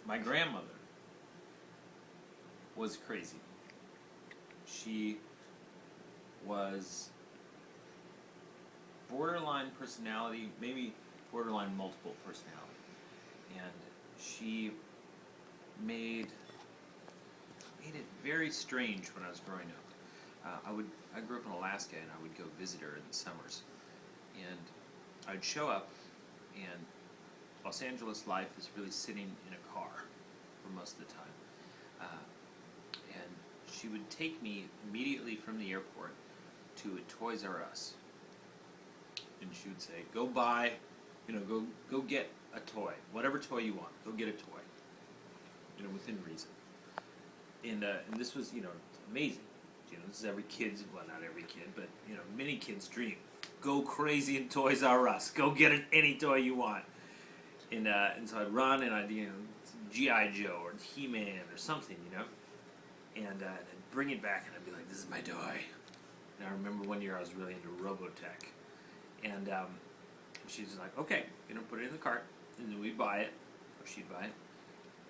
my grandmother was crazy. She was borderline personality, maybe borderline multiple personality. And she made it very strange when I was growing up. I grew up in Alaska, and I would go visit her in the summers. And I'd show up, and Los Angeles life is really sitting in a car for most of the time. And she would take me immediately from the airport to a Toys R Us. And she would say, go buy, go get a toy. Whatever toy you want, go get a toy. Within reason. And this was, amazing. This is every kid's, well, not every kid, but, many kids' dream. Go crazy in Toys R Us. Go get any toy you want. And so I'd run, and I'd, G.I. Joe or He-Man or something, and I'd bring it back, and I'd be like, this is my toy. And I remember one year I was really into Robotech. And she's like, okay, put it in the cart, and then we'd buy it, or she'd buy it.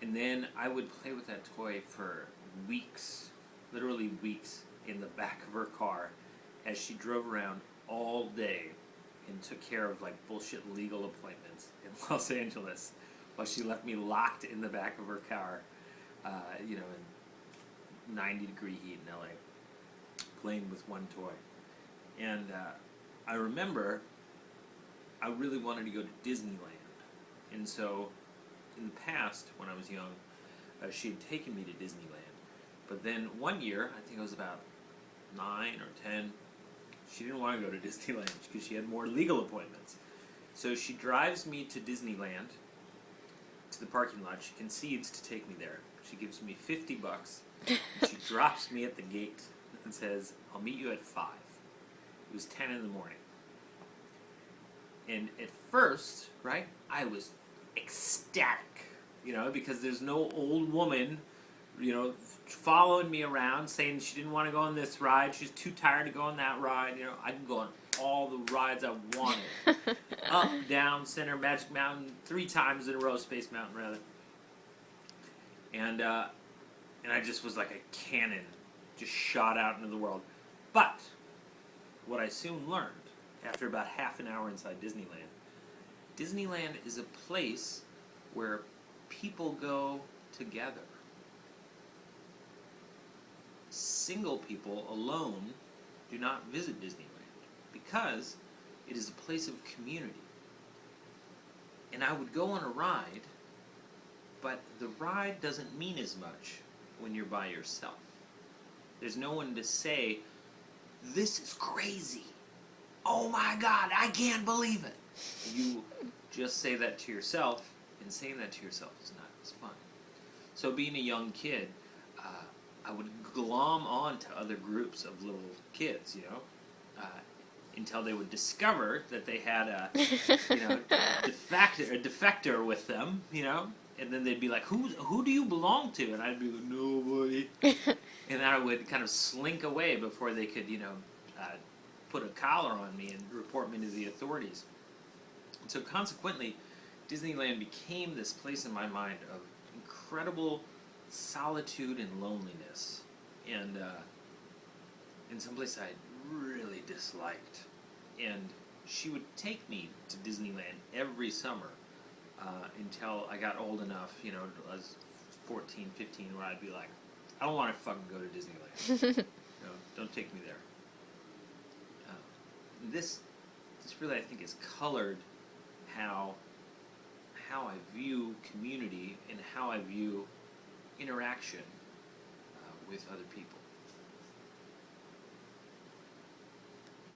And then I would play with that toy for weeks, literally weeks, in the back of her car as she drove around all day and took care of bullshit legal appointments in Los Angeles while she left me locked in the back of her car, in 90-degree heat in LA, playing with one toy. And I remember I really wanted to go to Disneyland. And so in the past, when I was young, she had taken me to Disneyland. But then one year, I think I was about 9 or 10, she didn't want to go to Disneyland because she had more legal appointments. So she drives me to Disneyland, to the parking lot. She concedes to take me there. She gives me $50. She drops me at the gate and says, I'll meet you at 5. It was 10 in the morning. And at first, right, I was ecstatic, because there's no old woman, following me around saying she didn't want to go on this ride. She's too tired to go on that ride. I can go on all the rides I wanted. Up, down, center, Magic Mountain, 3 times in a row, Space Mountain, rather. And I just was like a cannon, just shot out into the world. But what I soon learned, after about half an hour inside Disneyland is a place where people go together. Single people alone do not visit Disneyland because it is a place of community. And I would go on a ride, but the ride doesn't mean as much when you're by yourself. There's no one to say, this is crazy. Oh my God, I can't believe it. You just say that to yourself, and saying that to yourself is not as fun. So being a young kid, I would glom on to other groups of little kids, until they would discover that they had a defector with them, and then they'd be like, who do you belong to? And I'd be like, nobody. And then I would kind of slink away before they could, put a collar on me and report me to the authorities. And so consequently, Disneyland became this place in my mind of incredible solitude and loneliness, and someplace I really disliked. And she would take me to Disneyland every summer until I got old enough, I was 14, 15, where I'd be like, I don't want to fucking go to Disneyland. Don't take me there. This really, I think, has colored how I view community and how I view interaction with other people.